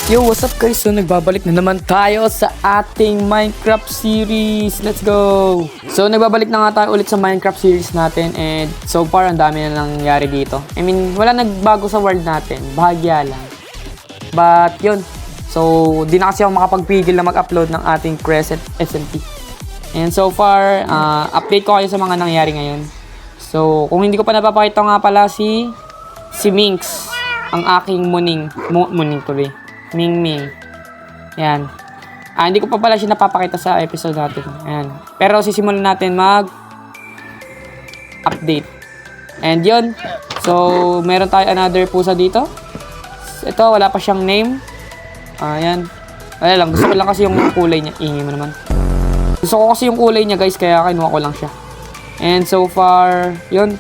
Yo, what's up guys? So, nagbabalik na naman tayo sa ating Minecraft series. Let's go! So, nagbabalik na nga tayo ulit sa Minecraft series natin. And so far, ang dami na nangyari dito. I mean, wala nagbago sa world natin. Bahagya lang. But, yun. So, di na kasi ako makapagpigil na mag-upload ng ating Crescent SMP. And so far, update ko kayo sa mga nangyari ngayon. So, kung hindi ko pa napapakita nga pala si Minx. Ang aking muning. Muning tuloy. Ming. Yan. Hindi ko pa pala siya napapakita sa episode natin. Yan. Pero sisimulan natin mag-update. And yun. So, meron tayo another pusa dito. Ito, wala pa siyang name. Yan. Wala lang. Gusto ko lang kasi yung kulay niya. Ingay mo naman. Gusto ko kasi yung kulay niya guys. Kaya kinuha ko lang siya. And so far, yun.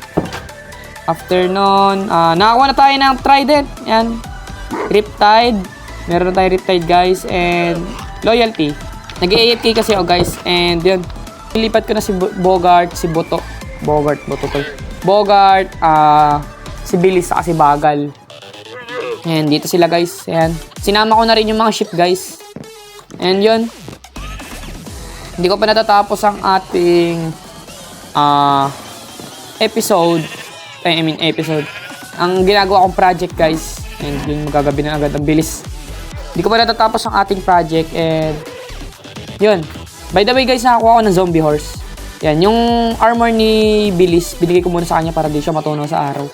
After nun, nakakuha na tayo ng trident. Yan. Riptide. Meron tayo Riptide guys and Loyalty. Nag-AFK kasi ako guys and yun. Nilipat ko na si Bogart, si Boto. Bogart, si Bilis at si Bagal. And dito sila guys. Ayan. Sinama ko na rin yung mga ship guys. And yun. Hindi ko pa natatapos ang ating episode. Ang ginagawa kong project guys. And yun, magagabi na agad ang bilis. Hindi ko pa natatapos ang ating project and yun. By the way guys, nakakuha ko ng zombie horse. Yan, yung armor ni Bilis, binigay ko muna sa kanya para di siya matunaw sa araw.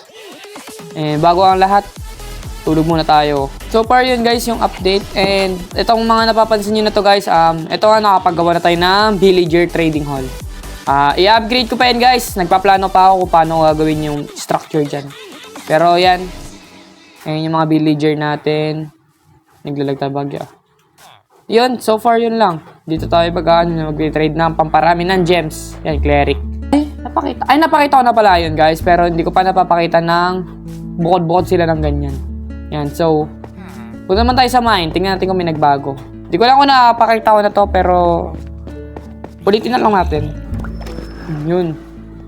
And bago ang lahat, tulog muna tayo. So far yun guys, yung update. And itong mga napapansin nyo na to guys, ito nga nakapagawa na tayo ng villager trading hall. I-upgrade ko pa yan guys. Nagpaplano pa ako kung paano gagawin yung structure dyan. Pero yan, ayan yung mga villager natin. Naglalag tayo bagyo. Yun, so far yun lang. Dito tayo mag-trade ng pamparami ng gems. Yan, cleric. Napakita ko na pala yun guys. Pero hindi ko pa napapakita ng bukod-bukod sila ng ganyan. Yan, so punta naman tayo sa mine. Tingnan natin kung may nagbago. Hindi ko lang kung napakita ko na to pero ulitin na lang natin. Yun.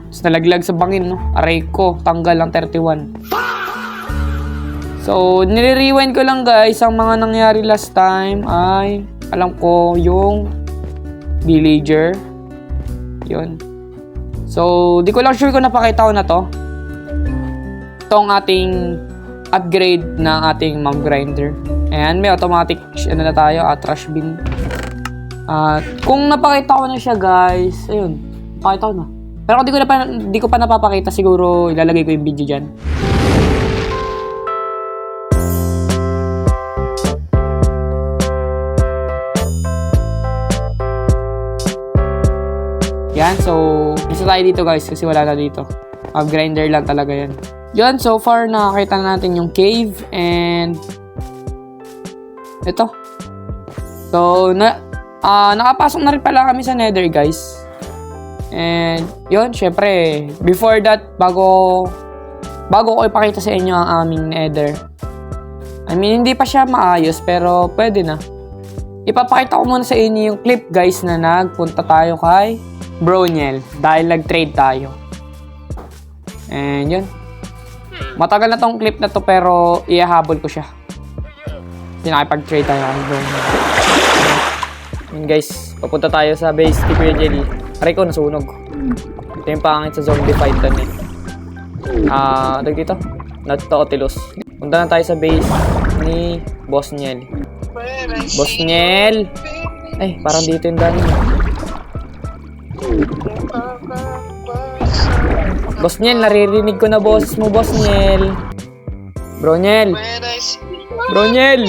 Tapos nalaglag sa bangin, no? Aray ko, tanggal lang 31. So, nire-rewind ko lang guys, ang mga nangyari last time ay, alam ko, yung villager. Yun. So, di ko lang sure kung napakita ko na to. Itong ating upgrade ng ating mob grinder. Ayan, may automatic, na tayo, trash bin. Kung napakita ko na siya guys, ayun, napakita ko na. Pero kung di ko pa napapakita, siguro ilalagay ko yung video dyan. Yan, so, isa tayo dito guys kasi wala na dito. Grinder lang talaga yan. Yan, so far nakakita na natin yung cave and ito. So, nakapasok na rin pala kami sa nether guys. And yun, syempre, before that, bago ko ipakita sa inyo ang aming nether. I mean, hindi pa siya maayos pero pwede na. Ipapakita ko muna sa inyo yung clip guys na nagpunta tayo kay Broniel dahil nag-trade tayo. And yun. Matagal na tong clip na to pero ihahabol ko siya. Kasi nakipag-trade tayo kay Broniel. Yun guys, papunta tayo sa base ni Kuya Jelly. Aray ko, nasunog. Ito yung pangit sa zombie fight doon eh. Tag dito. Nautilus. Punta na tayo sa base ni Boss Niel. Boss Niel! Ay, parang dito yung daan. Boss Niel, naririnig ko na boses mo, Boss Niel. Bro Niel. Bro Niel.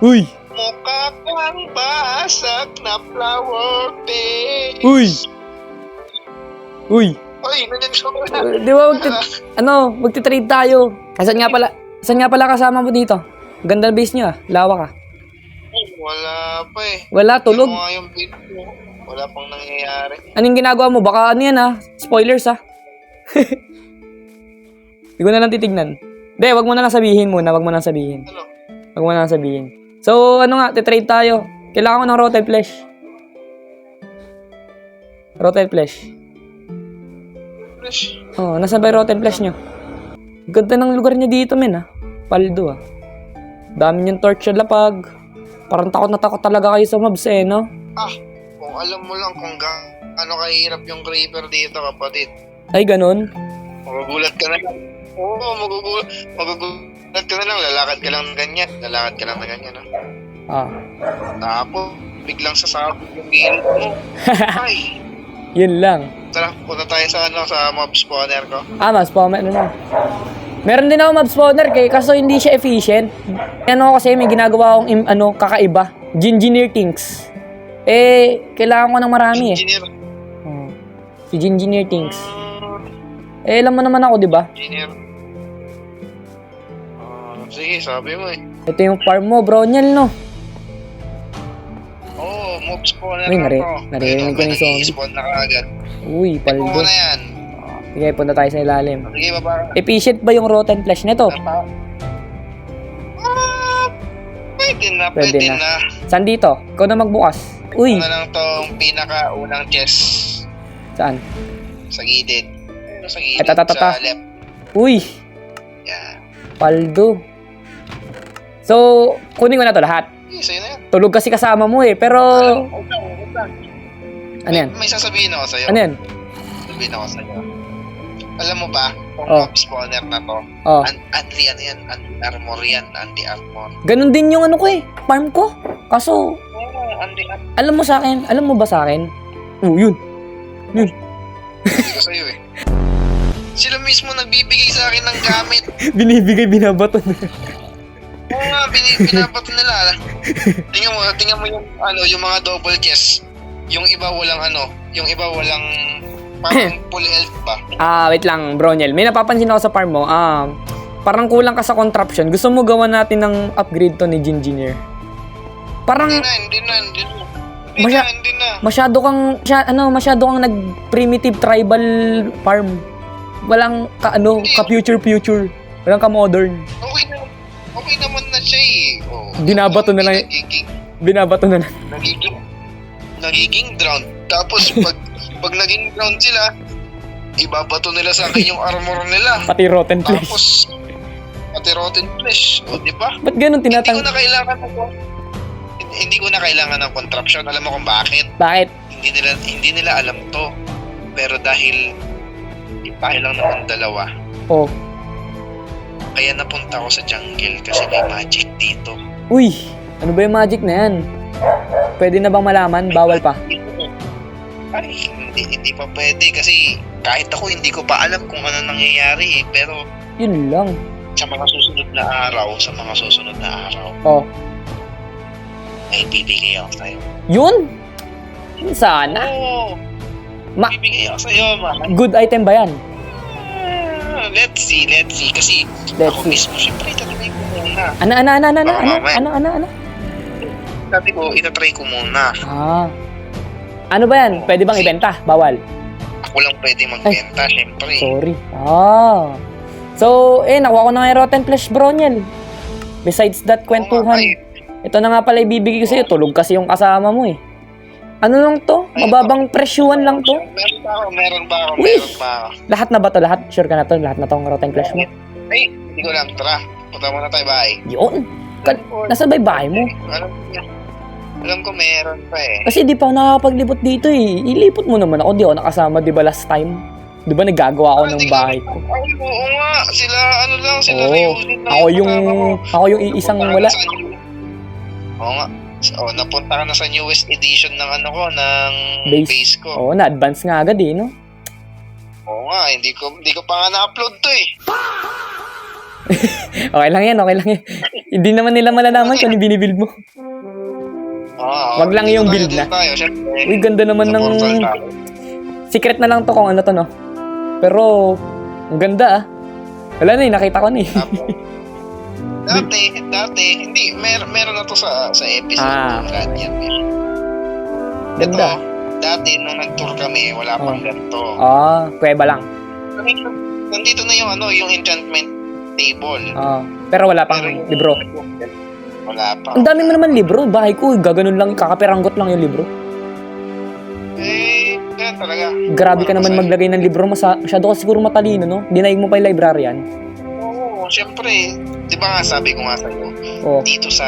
Uy. Mukha kang basag na flower base. Uy. Uy. Uy, nandiyan siya. Di ba magti-trade tayo. Saan nga pala kasama mo dito? Ganda ng base niyo Lawa ka. Wala pa eh. Wala, tulog. Ito nga yung build mo. Wala pang nangyayari. Anong ginagawa mo? Baka ano yan Spoilers Hindi ko na lang titignan. Hindi, wag mo na lang sabihin muna. Ano? Wag mo na lang sabihin. So, titrade tayo. Kailangan ko ng rotten flesh. Rotten flesh. Nasaan ba yung rotten flesh nyo? Ganda ng lugar niya dito, men, Paldo, Dami yung torch sa lapag. Parang takot na takot talaga kayo sa mobs eh, no? Kung alam mo lang kung gaano kahirap yung creeper dito, kapatid. Ay, ganun? Magugulat ka na lang. Oo, magugulat ka na lang. Lalakad ka lang na ganyan. No? Tapos, biglang sasabog yung gilid mo. Ay, Yun lang. tara, punta tayo sa mob spawner ko. Mob spawner na. Meron din ako mob spawner kaso hindi siya efficient. Ano kasi may ginagawa akong kakaiba. Engineer things. Kailangan ko ng marami Engineer. Si Engineer things. Alam mo naman ako, di ba? Engineer. Sige, sabi mo eh. Ito yung farm mo, Bronyel, no? Oo, mob spawner Uy, na to. narinig ko na yung zombie. Nag-i-spawn na kaagad. Uy, Ito paldo. na yan. Sige, punta tayo sa ilalim. Sige, baba. Efficient ba yung rotten flesh nito? Pwede na. Saan dito? Ikaw na magbukas. Uy, Ito na lang tong pinaka-unang chest saan? sa gilid. Sa gilid, Ito. sa left. Uy, Yan. paldo. So, kunin ko na to lahat. Sa'yo na yan. Tulog kasi kasama mo eh, pero... Wag lang. Ano yan? May sasabihin ako sa'yo. Ano yan? Sabihin ako sa'yo. Alam mo ba, kung mob spawner na to, Oh. anti-armor yan, anti-armor. Ganun din yung farm ko. Kaso, Anti-armor. alam mo ba sa akin? Yun. Hindi ko sa'yo eh. Sila mismo nagbibigay sa akin ng gamit. Binibigay, binabato na. Oo nga, binabato nila. Tingnan mo yung mga double chest. Yung iba walang parang full health pa. Wait lang, Bronyel. May napapansin ako sa farm mo. Parang kulang ka sa contraption. Gusto mo gawa natin ng upgrade to ni Engineer. Parang Hindi na. masyado kang nag-primitive tribal farm. Walang ka-future. Walang ka-modern. Okay naman na siya eh. Binabato na lang. Nagiging drown. Tapos pag naging drown sila, ibabato nila sa akin yung armor nila. Pati rotten flesh. Tapos pati rotten flesh. O, di ba? Ba't ganun Hindi ko na kailangan ng contraption. Alam mo kung bakit? Bakit? Hindi nila alam to. Pero dahil lang naman dalawa. Oh. Kaya napunta ako sa jungle kasi may magic dito. Uy, ano ba yung magic na yan? Pwede na bang malaman? Bawal pa. Ay, hindi pa pwede kasi kahit ako hindi ko pa alam kung ano nangyayari eh. Pero Yun lang. sa mga susunod na araw, Oh. ay bibigay ako sa'yo. Yun? Sana. Oo! Bibigay ako sa'yo, man. Good item ba yan? Let's see. Kasi Let's ako see. mismo, syempre, itatry ko muna. Ano? Sabi ko, itatry ko muna. Ano ba yan? Pwede bang ibenta? Bawal. Ako lang pwede magbenta, syempre. Sorry. So, nakuha ko na nga yung rotten flesh, Bronyel. Besides that, kwentuhan. Ito na nga pala ibibigay ko sa'yo. Tulog kasi yung kasama mo eh. Ano lang to? Mababang presyuhan lang to? Meron ba ako? Lahat na ba to? Lahat? Sure ka na to? Lahat na tong rotten flesh mo? Ay, hindi ko lang. Tara, punta muna tayo bahay. Yun. Nasaan ba yung bahay mo? Alam ko meron pa eh. Kasi di pa ako nakakapaglipot dito eh. Ilipot mo naman ako. Di ako nakasama, di ba last time? Di ba nagagawa ako ng bahay ko? Oo nga. Sila Ryuzen lang Ako yung iisang wala. Oo nga. Napunta ka na sa newest edition ng ng base ko. Oo, na-advance nga agad eh, no? Oo nga, hindi ko pa nga na-upload to eh. Okay lang yan. Hindi naman nila malalaman kung ano binibuild mo. Wag lang yung build na. Uy, ganda naman ng... Secret na lang to kung ano to, no? Pero, ang ganda Wala na nakita ko na eh. Dati, hindi, meron na to sa episode. Ganda. Ito, dati nung nag-tour kami, wala pang ganito. Kuweba lang. Nandito na yung enchantment table. Pero wala pang libro. Wala pa. Ang dami mo naman libro. Bahay ko, gaganon lang, kakapiranggot lang yung libro. Ganyan talaga. Grabe ka naman maglagay ng libro. Masyado ka siguro matalino, no? Dinaig mo pa yung librarian. Oo, syempre, di ba nga sabi ko nga sa'yo, Oh. dito sa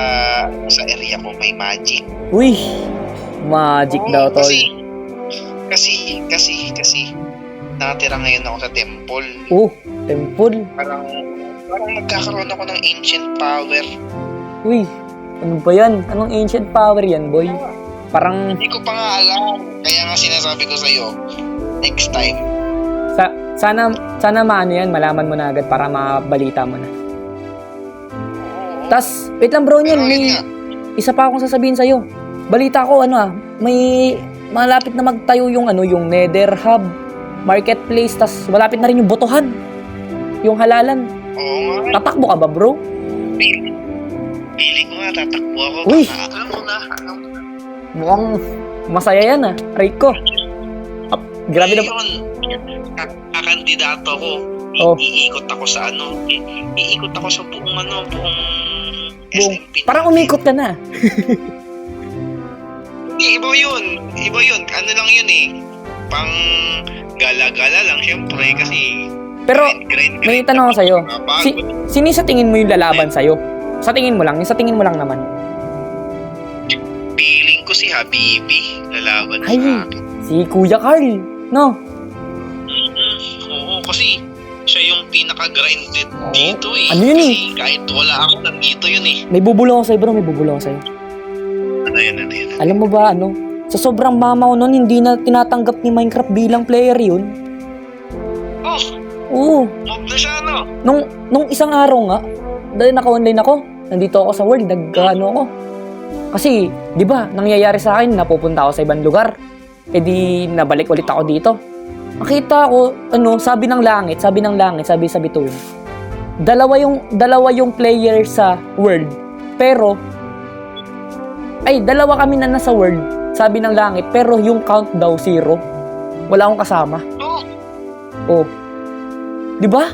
area ko may magic. Uy, magic daw, tol. Kasi, nakatira ngayon ako sa temple. Temple. Parang nagkakaroon ako ng ancient power. Uy, ano ba yan? Anong ancient power yan, boy? Parang, Hindi ko pa nga alam. Kaya nga sinasabi ko sa'yo, next time. sana maano yan, malaman mo na agad para mabalita mo na. Tas, wait lang bro, Pero Niel, may yun nga, isa pa akong sasabihin sa'yo. Balita ko, may malapit na magtayo yung yung Nether Hub, Marketplace, tas malapit na rin yung botohan. Yung halalan. oo nga. Tatakbo ka ba, bro? Pili ko nga, tatakbo ako. Uy! Alam mo na. Mukhang masaya yan, Rico. Grabe na. Ngayon, kakandidato ko. Oh. Iikot ako sa iikot ako sa buong SM Pilipinas. Parang umikot ka na. Hindi, iba yun. Ano lang yun pang gala-gala lang, syempre, kasi Pero, grind may tanong ako sa'yo. Napapagod. Sino sa tingin mo yung lalaban sa'yo? Sa tingin mo lang naman. Feeling ko si Habibi lalaban Ay, sa akin. si Kuya Carl, no? Oo, kasi siya yung pinaka-grinded dito Ano yun Kasi kahit wala ako, nandito yun May bubulong ako sa'yo, bro. Ano yun? Alam mo ba, sa sobrang mamaw nun, hindi na tinatanggap ni Minecraft bilang player yun. Oh, Oo. mob na siya, Nung isang araw nga, dahil naka-online ako, nandito ako sa world, ako. Kasi, di ba, nangyayari sa akin, napupunta ako sa ibang lugar. E di, nabalik ulit ako dito. Nakita ko, sabi ng langit, sabi sa bituin. Dalawa yung player sa world. Pero, dalawa kami na nasa world, sabi ng langit, pero yung count daw 0. Wala akong kasama. Oh. Di ba?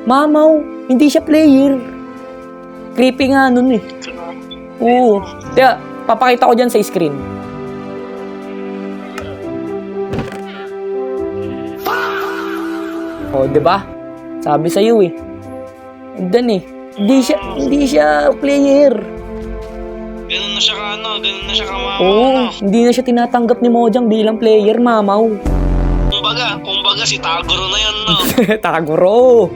Mamaw, hindi siya player. Creepy nga nun Oo. Kaya, papakita ko dyan sa screen. Oh, di ba? Sabi sa iyo Dan Hindi siya player. Ganun na siya kamamaw. Oo, hindi na siya tinatanggap ni Mojang bilang player, mamaw. Kumbaga si Tagoro na yan, Tagoro.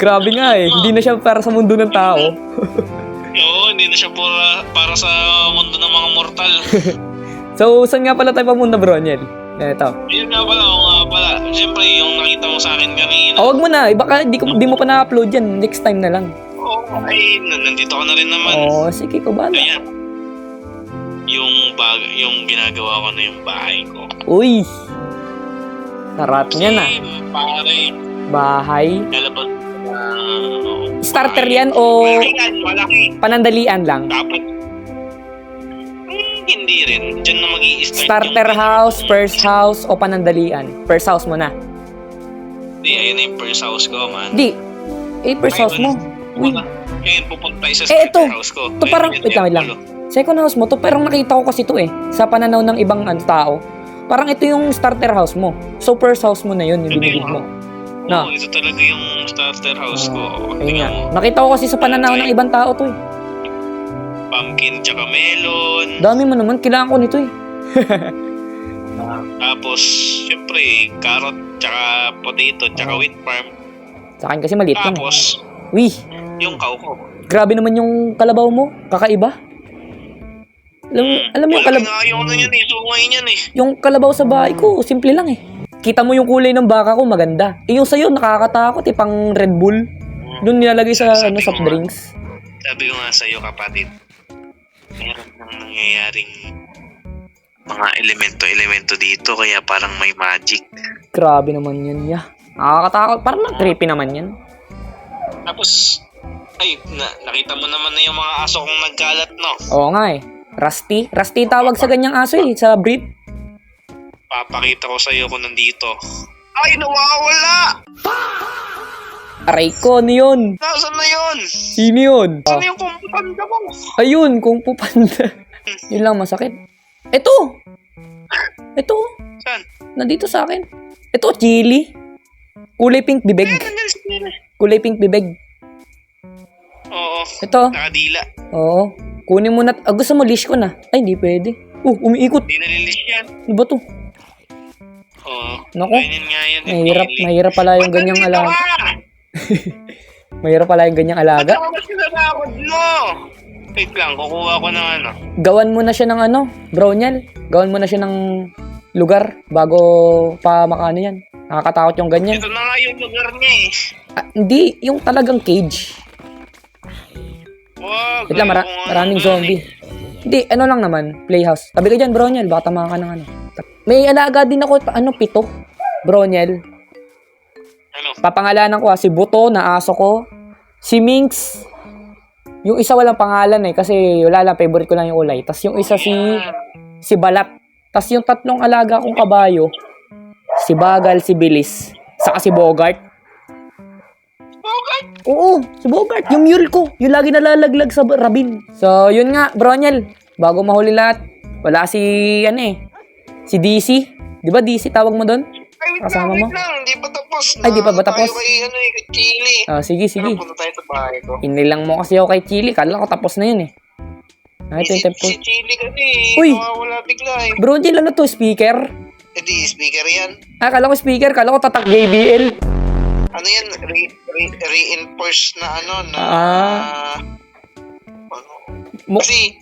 Grabe nga Hindi na siya para sa mundo ng tao. Oo, hindi na siya para sa mundo ng mga mortal. So, saan nga pala tayo pamunta, bro, Niel? Ito. Yun nga pala. Siyempre, yung nakita mo sa akin kanina. Wag mo na. Baka di mo pa na-upload yan. Next time na lang. Oo, nandito ka na rin naman. Sige ko ba? Ayan. Yung ginagawa ko na yung bahay ko. Uy! Sarap niya na. Pare. Bahay. Lalabas. Starter yan o Malaki. panandalian lang? Dapat. Hindi rin. Diyan na mag-i-start. Starter house, first house, o panandalian? First house mo na. Hindi, ayun yung first house ko, man. Di. First house mo. Uy. Ngayon pupunta tayo sa starter house ko. Ito parang, wait lang. Second house mo, to parang nakita ko kasi to sa pananaw ng ibang tao. Parang ito yung starter house mo. So, first house mo na yun, yung binigid mo. Oo, ito talaga yung starter house ko. Ayun nga. Nakita ko kasi sa pananaw ng ibang tao to Pumpkin tsaka melon. Dami mo naman, kailangan ko nito Tapos, syempre, carrot tsaka potato tsaka wheat farm. Sa akin kasi maliit lang. Tapos, Uy, yung cow ko. grabe naman yung kalabaw mo. Kakaiba. Alam mo yung kalabaw. Ayaw na yan sungay niyan Yung kalabaw sa bahay ko, simple lang Kita mo yung kulay ng baka ko, maganda. Yung sa'yo, nakakatakot pang Red Bull. Doon nilalagay sa soft drinks. Sabi ko nga sa'yo, kapatid, meron nang nangyayaring mga elemento dito, kaya parang may magic. Grabe naman yan, Nakakatakot. Parang creepy naman yan. Tapos, nakita mo naman na yung mga aso kong nagkalat, no? Oo nga Rusty. Rusty tawag sa ganyang aso sa breed. Papakita ko sa'yo kung nandito. Ay, nawawala! Aray ko, ano yun? Nasaan na yun? Sino yun? Saan yung kumpanda mo? Ayun, Kung Fu Panda. Yun lang masakit. Ito! Saan? Nandito sa akin. Ito, chili. Kulay pink bibig. Nandiyan si Chili. Kulay pink bibig. Ito. Nakadila. Oo. Kunin mo na. Gusto mo leash ko na? Ay, hindi pwede. Umiikot. Di nalilis yan. Ano ba to? Oo. Naku. Kainin nga yan. Mahirap pala yung ganyang alaga. Mahirap pala yung ganyang alaga. Ba't naman sinanakot mo? Wait lang, kukuha ko ng ano. Gawan mo na siya ng ano, Bronyel. Gawan mo na siya ng lugar bago pa makano yan. Nakakatakot yung ganyan. Ito na nga yung lugar niya eh. Hindi, yung talagang cage. Wag. Wait lang, maraming zombie. Hindi, ano lang naman, playhouse. Tabi ka dyan, Bronyel, baka tamaan ka ng ano. May alaga din ako, 7, Bronyel. Ano? Papangalanan ko si Buto na aso ko, si Minx. Yung isa walang pangalan kasi wala lang, favorite ko lang yung ulay. Tapos yung isa si Balat. Tapos yung 3 alaga kong kabayo, si Bagal, si Bilis, saka si Bogart. Bogart? Oo, si Bogart. Yung mule ko. Yung lagi nalalaglag sa rabin. So, yun nga, Bronyel. Bago mahuli lahat, wala si DC. Di ba DC tawag mo doon? Ay, wait Kasama lang, mo? Hindi pa tapos. Ay, di pa ba tapos? Tayo kay, kay Chili. Sige. Punta tayo sa bahay ko. Inilang mo kasi ako kay Chili. Kala ko tapos na yun eh. Ay, ito yung tempo. Si Chili kasi, Uy! nawawala bigla eh. Bronyel, ano to? Speaker? Di speaker yan. Kala ko speaker. Kala ko tatak JBL. Ano yan? Reinforce na ano, na... Kasi,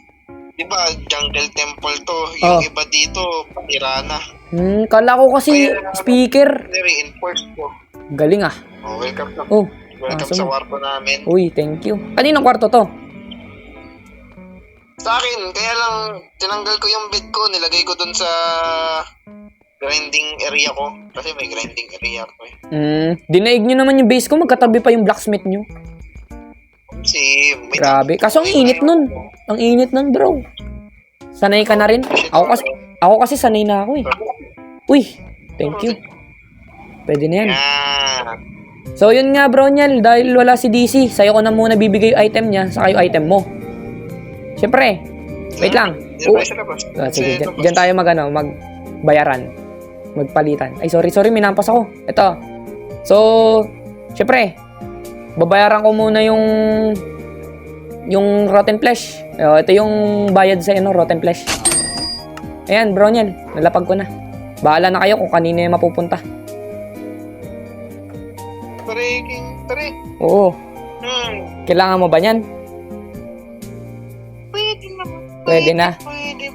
di ba, jungle temple to. Yung iba dito, patira na. Kala ko kasi speaker. Reinforce to. Galing ah. Welcome na. Welcome awesome. sa kwarto namin. Uy, thank you. Kaninong kwarto to? Sa akin, kaya lang tinanggal ko yung bed ko, nilagay ko dun sa grinding area ko. Kasi may grinding area ko eh. Dinaig nyo naman yung base ko, magkatabi pa yung blacksmith nyo. Grabe. Kaso ang init nun. Ang init nun, bro. Sanay ka na rin? Ako kasi sanay na ako eh. Uy, thank you. Pwede na yan. So yun nga, Bronyel, dahil wala si DC, sa'yo ko na muna bibigay yung item niya, saka yung item mo. Siyempre, wait lang. Sige, dyan tayo magbayaran. Magpalitan. Ay, sorry, may nampas ako. Ito. So, siyempre, babayaran ko muna yung rotten flesh. Ito yung bayad sa rotten flesh. Ayan, Bronyel, nalapag ko na. Bahala na kayo kung kanina yung mapupunta. Pare. Oo. Kailangan mo ba yan? Pwede na. Pwede.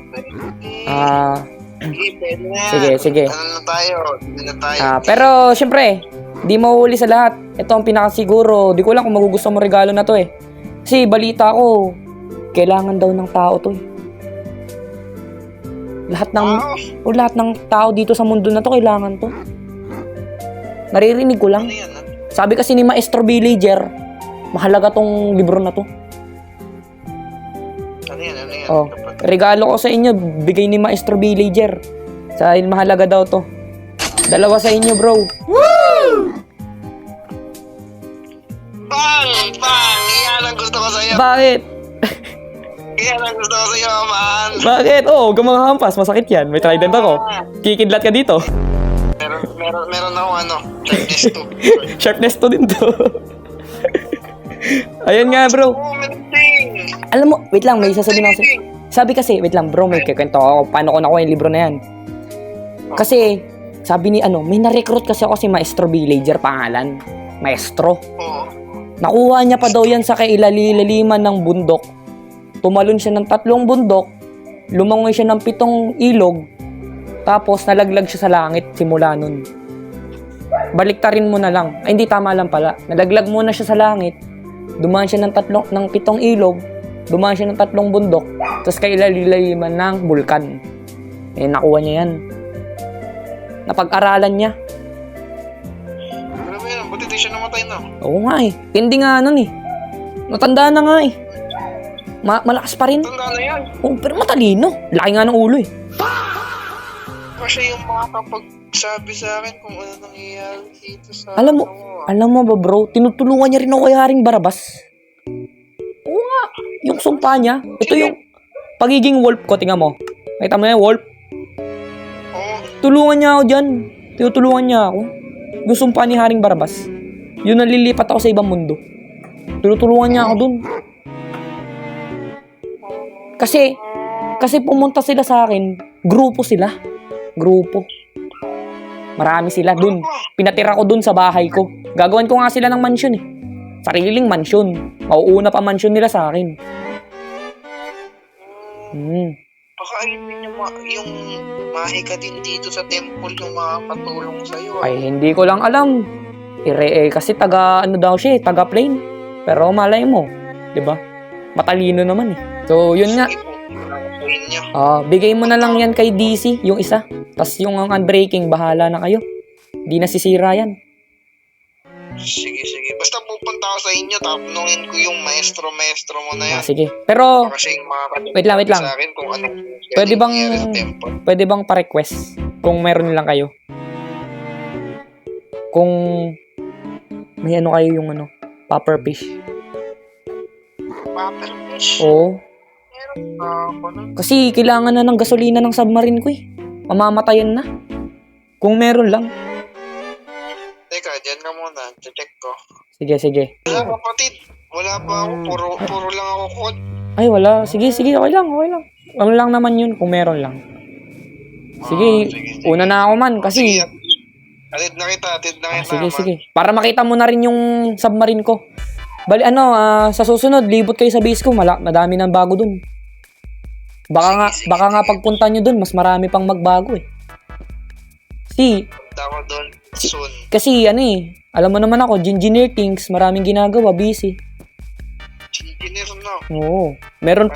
Sige. Ano na tayo? Pero, syempre, di mauuli sa lahat. Ito ang pinakasiguro. Di ko lang kung magugustuhan mo regalo na to eh. Kasi balita ko, kailangan daw ng tao to eh. Lahat ng tao dito sa mundo na to, kailangan to. Naririnig ko lang. Sabi kasi ni Maestro Villager, mahalaga tong libro na to. Ano yan? Regalo ko sa inyo, bigay ni Maestro Villager. Dahil mahalaga daw to. 2 sa inyo, bro. Woo! Bang! Yan ang gusto ko sa'yo. Bakit? Yan ang gusto ko sa'yo, man. Bakit? Huwag kang makahampas. Masakit yan. May trident ako. Kikidlat ka dito. Meron ako sharpness 2. Sharpness 2 din to. Ayun nga, bro. Alam mo, wait lang, may sasabihin ako. Sabi kasi, wait lang, bro, may kikwento ako. Paano ko nakuha yung libro na yan? Kasi, sabi ni may na-recruit kasi ako si Maestro Villager pangalan. Maestro. Nakuha niya pa daw yan sa kailaliman ng bundok. Tumalon siya ng 3 bundok. Lumangoy siya ng 7 ilog. Tapos, nalaglag siya sa langit simula nun. Baliktarin mo na lang. Ay, hindi, tama lang pala. Nalaglag muna siya sa langit. Dumaan siya ng 7 ilog. Dumaan siya ng 3 bundok. Tapos kailaliman ng bulkan. Nakuha niya yan. Napag-aralan niya. Ano ba yan? Buti di siya namatay na. Oo nga eh. Hindi nga nun eh. Matanda na nga eh. Malakas pa rin. Tanda na yan. Pero matalino. Laki nga ng ulo eh. Kasi yung makakapagsabi sa akin kung ano nangyayari dito sa... Alam mo ba bro, tinutulungan niya rin ako kay Haring Barabas. Oo nga. Yung sumpa niya. Ito yung pagiging wolf ko. Tingnan mo. Nakita mo yung wolf? Tulungan niya ako dyan. Tinutulungan niya ako. Yung sumpa ni Haring Barabas. Yun nalilipat ako sa ibang mundo. Tinutulungan niya ako dun. Kasi pumunta sila sa akin, grupo sila. Grupo. Marami sila dun. Pinatira ko dun sa bahay ko. Gagawin ko nga sila ng mansyon eh. Sariling mansyon. Mauuna pa mansyon nila sa akin. Baka yung mahika din dito sa temple yung makakatulong sa'yo. Ay, hindi ko lang alam. Kasi taga taga plain. Pero malay mo, 'di ba? Matalino naman eh. So, yun nga. Bigay mo na lang yan kay DC, yung isa. Tapos yung unbreaking, bahala na kayo. Di nasisira yan. Sige. Basta pupunta ako sa inyo, tapnungin ko yung maestro mo na yan. Sige. Pero, kasi wait lang. Sa akin kung ano pwede bang pa-request kung meron lang kayo? Kung may ano kayo yung popper fish. Popper fish? Oo. Kasi kailangan na ng gasolina ng submarine ko eh. Mamamatayan na. Kung meron lang. Teka, dyan ka muna. Check ko. Sige. Wala kapatid. Wala pa ako. Puro lang ako kod. Ay, wala. Sige. Okay lang. Ano lang naman yun kung meron lang. Sige. Una na ako man kasi. Atid na kita. Sige. Para makita mo na rin yung submarine ko. Bali, sa susunod, libot kayo sa base ko. Madami ng bago dun. Baka nga pagpunta nyo dun, mas marami pang magbago eh. Punta ko dun soon. Kasi alam mo naman ako, engineer things, maraming ginagawa, busy. Engineer na. Oo. Meron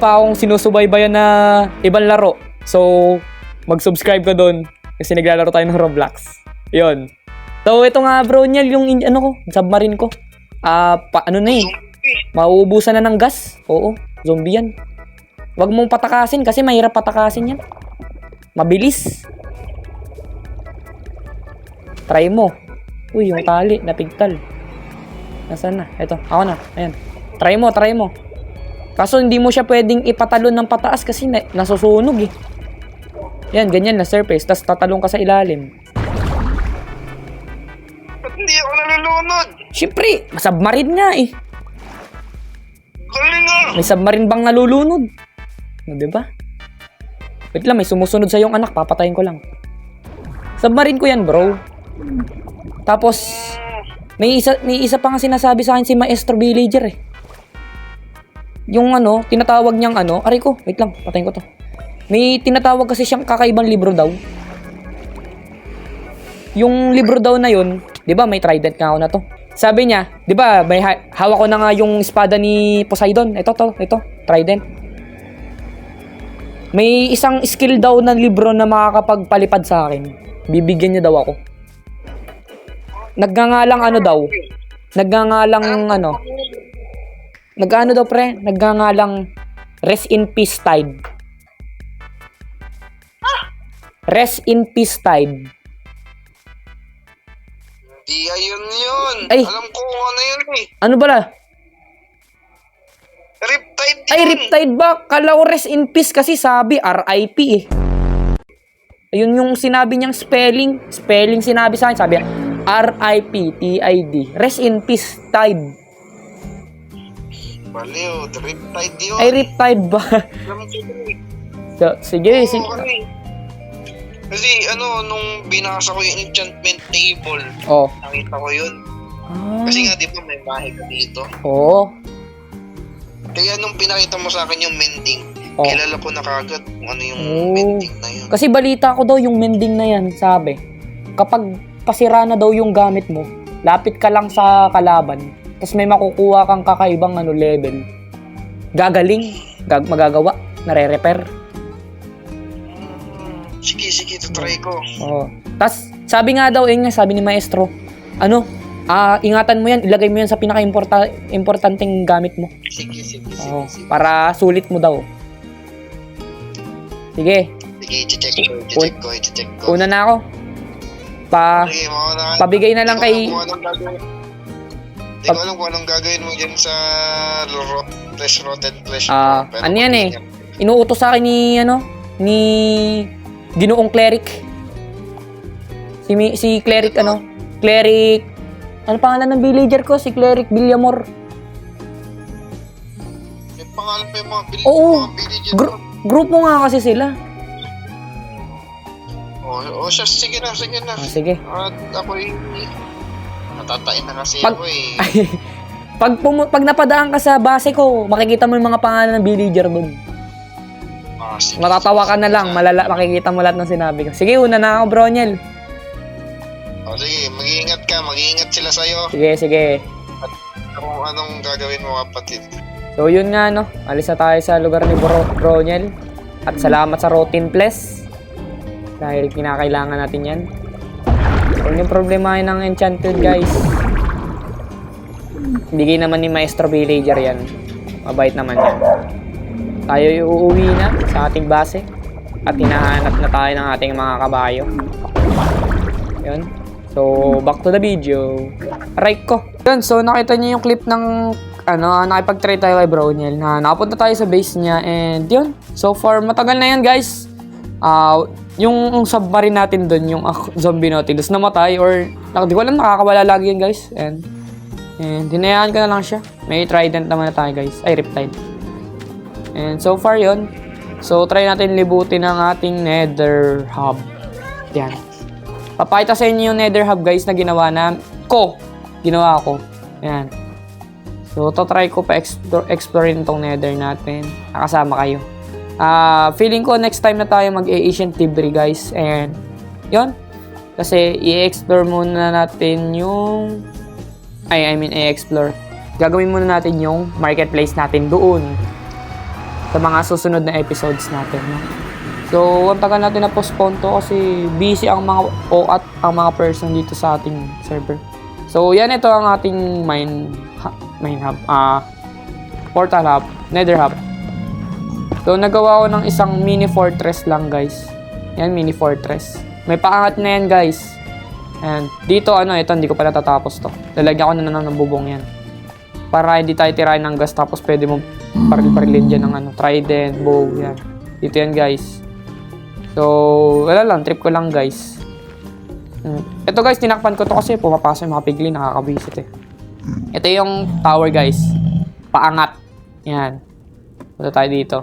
pa akong sinusubaybayan na ibang laro. So, mag-subscribe ka dun kasi naglalaro tayo ng Roblox. Yun. So, ito nga bro, yung submarine ko. Mauubusan na ng gas. Oo, zombie yan. Huwag mong patakasin kasi mahirap patakasin yan. Mabilis. Try mo. Uy, yung tali, napigtal. Nasaan na? Ito, ako na. Ayan. Try mo. Kaso hindi mo siya pwedeng ipatalon ng pataas kasi nasusunog eh. Yan, ganyan na surface. Tapos tatalong ka sa ilalim. Ba't hindi ako nalulunod? Siyempre, submarine nga eh. Galing nga. May submarine bang nalulunod? Diba? Wait lang, may sumusunod sa yung anak. Papatayin ko lang. Submarine ko yan, bro. Tapos, may isa pa nga sinasabi sa akin si Maestro Villager eh. Yung tinatawag niyang aray ko. Wait lang, patayin ko to. May tinatawag kasi siyang kakaibang libro daw. Yung libro daw na yun, di ba may trident nga ako na to. Sabi niya, di ba may hawak ko na nga yung espada ni Poseidon. Ito, trident. May isang skill daw na libro na makakapagpalipad sa akin. Bibigyan niya daw ako. Nagngangalang Rest in Peace Tide. Rest in Peace Tide. Di ayun yun. Ay. Alam ko kung ano yun eh. Ano pala? Riptide yun. Ay, Riptide ba? Kala ko Rest in Peace kasi sabi RIP eh. Ayun yung sinabi niyang spelling. Spelling sinabi sa akin. Sabi RIP, TID. Rest in Peace Tide. Baliw, Riptide yun. Ay, Riptide ba? Alam ko yun eh. Sige. Kasi nung binasa ko yung enchantment table, nakita ko yun. Kasi nga, di ba may bahay ka dito? Oo. Kaya nung pinakita mo sa akin yung mending, kilala ko na kagad kung ano yung mending na yun. Kasi balita ko daw yung mending na yan, sabi, kapag pasira na daw yung gamit mo, lapit ka lang sa kalaban, tapos may makukuha kang kakaibang level. Gagaling, magagawa, nare-repair. Sige, tutry ko. Tapos, sabi nga daw, sabi ni Maestro, ingatan mo yan, ilagay mo yan sa pinaka-importanteng gamit mo. Sige. Para sulit mo daw. Sige, i-check ko. Una na ako. Pabigay na lang kay... Hindi ko alam kung anong gagawin mo dyan sa rotten flesh. Ano yan eh? Inuutos sa akin ni Ginoong Cleric. Si Cleric Cleric. Ano pangalan ng villager ko? Si Cleric Villamor. lang pa yung mga Oo. mga villager. Grupo nga kasi sila. Siya, sige na. Sige. At ako'y natatain na kasi Pag- ako eh. Pag napadaan ka sa base ko, makikita mo yung mga pangalan ng villager doon. Sige, Matatawa ka na lang, makikita mo lahat ng sinabi ko. Sige, una na ako, Bronyel. Sige, mag-iingat sila sa'yo. Sige. Kung anong gagawin mo, kapatid. So, yun nga, no. Alis na tayo sa lugar ni Bronyel. At salamat sa Routine Plus. Dahil kinakailangan natin yan. Kung yung problema ng Enchanted, guys, bigay naman ni Maestro Villager yan. Mabait naman yan. Tayo uuwi na sa ating base. At hinahanap na tayo ng ating mga kabayo. Yun. So, back to the video. Aray ko. Yun, so nakita niyo yung clip ng nakipag-try tayo kay Bronyel na nakapunta tayo sa base niya and yun. So far, matagal na yan, guys. Yung submarine natin doon, yung zombie Nautilus, namatay or di ko alam, nakakawala lagi yun, guys. And hinayaan ko na lang siya. May trident naman na tayo, guys. Ay, riptide. And so far yun. So try natin libutin ang ating nether hub. Yan. Papakita sa inyo yung nether hub, guys, na ginawa ko. Yan. So try ko pa explore itong nether natin. Nakasama kayo. Feeling ko next time na tayo mag-Ancient Tibri, guys. And yun. Kasi i-explore muna natin yung i-explore. Gagawin muna natin yung marketplace natin doon sa mga susunod na episodes natin, no? So, ang tagal natin na postpone to kasi busy ang mga mga person dito sa ating server. So, yan, ito ang ating main hub, portal hub, nether hub. So, nagawa ko ng isang mini fortress lang, guys. Yan, mini fortress. May paangat na yan, guys. And dito, ito, hindi ko pa natatapos to. Lalagyan ko na ng bubong yan. Para hindi tayo tirahin ng gas, tapos pwede mo paril-parilin dyan ng trident, bow, yan. Dito yan, guys. So, wala lang, trip ko lang, guys. Ito, guys, tinakpan ko to kasi pumapasok yung mga piglin, nakakabisit eh. Ito yung tower, guys. Paangat. Yan. Punta tayo dito.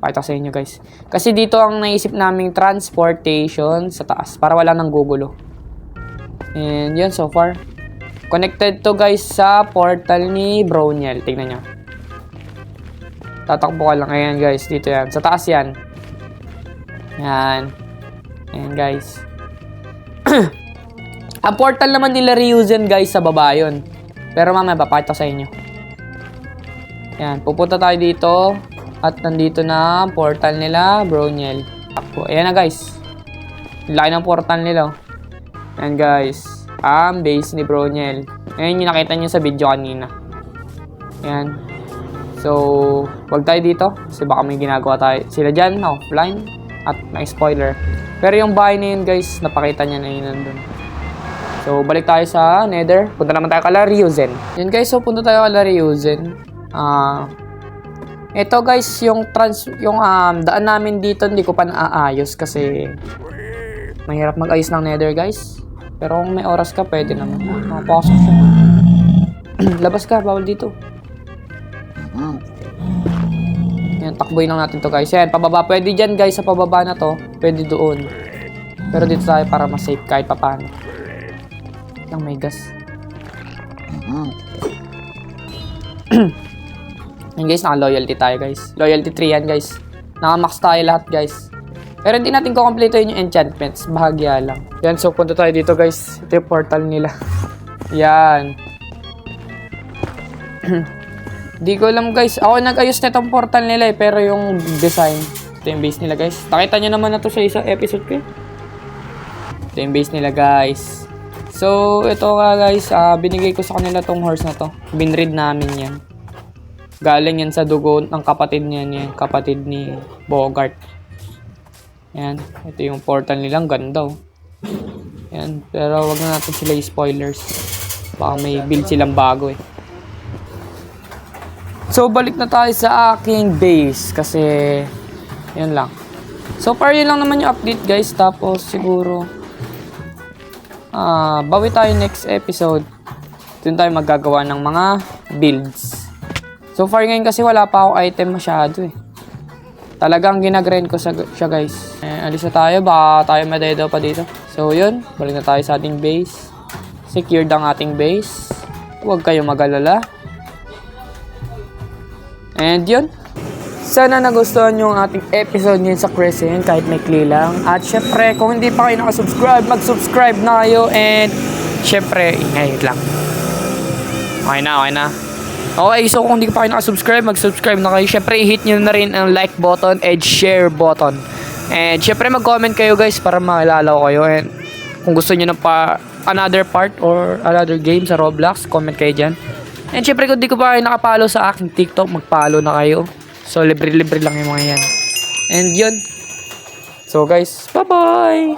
Pakita ko sa inyo, guys. Kasi dito ang naisip naming transportation sa taas para wala nang gugulo. And yun, so far. Connected to, guys, sa portal ni Bronyel. Tingnan nyo. Tatakbo ka lang. Ayan, guys. Dito yan. Sa taas yan. Yan. Ayan, guys. Ang portal naman nila reuse guys, sa baba yun. Pero mamaya, papakita ko sa inyo. Yan. Pupunta tayo dito. At nandito na ang portal nila, Bronyel. Takbo. Ayan na, guys. Laki ng portal nila. Ayan, guys. Ang base ni Bronyel. Ayan yung nakita nyo sa video kanina. Ayan. So, wag tayo dito. Kasi baka may ginagawa tayo. Sila dyan, offline. At may spoiler. Pero yung bahay na yun, guys, napakita niya na yun nandun. So, balik tayo sa nether. Punta naman tayo kala Ryuzen. Yun, guys. So, punta tayo kala Ryuzen. Ito, guys, yung daan namin dito, hindi ko pa naaayos kasi mahirap mag-ayos ng nether, guys. Pero kung may oras ka, pwede naman. Makapasok siya. Labas ka, bawal dito. Yan, takboy lang natin to, guys. Yan, pababa. Pwede dyan, guys, sa pababa na to. Pwede doon. Pero dito tayo para mas safe kahit papano. Yang may gas. Yan, guys, naka-loyalty tayo, guys. Loyalty 3 yan, guys. Naka-max tayo lahat, guys. Pero hindi natin kukompletuhin yung enchantments. Bahagya lang. Yan, so punta tayo dito, guys. Ito yung portal nila. Yan. Di ko alam, guys. Ako nag-ayos na itong portal nila eh. Pero yung design, ito yung base nila, guys. Nakita nyo naman na to sa isang episode ko eh. Ito yung base nila, guys. So, ito nga, guys. Binigay ko sa kanila tong horse na to. Binread namin yan. Galing yan sa dugo ng kapatid niya, yan. Kapatid ni Bogart. Yan. Ito yung portal nilang ganda, oh. Yan. Pero wag na natin sila i-spoilers. Baka may build silang bago eh. So, balik na tayo sa aking base. Kasi, yan lang. So far, yun lang naman yung update, guys. Tapos, siguro, bawi tayo next episode. Doon tayo maggagawa ng mga builds. So far ngayon kasi wala pa ako item masyado eh. Talagang ginagrind ko siya guys. Alis na tayo, baka tayo madedo pa dito. So yun, balik na tayo sa ating base. Secured ang ating base. Huwag kayong mag-alala. And yun. Sana nagustuhan nyo ang ating episode ngayon sa Crescent kahit may kli lang. At syempre, kung hindi pa kayo nakasubscribe, mag-subscribe na kayo. And syempre, ingay lang. Okay na. Okay, so kung hindi pa kayo nakasubscribe, mag-subscribe na kayo. Syempre, i-hit nyo na rin ang like button and share button. And syempre, mag-comment kayo guys para makilala ko kayo. And kung gusto nyo na pa another part or another game sa Roblox, comment kayo dyan. And syempre, kung di ko pa kayo nakapalo sa aking TikTok, mag-follow na kayo. So, libre-libre lang yung mga yan. And yun. So guys, bye-bye!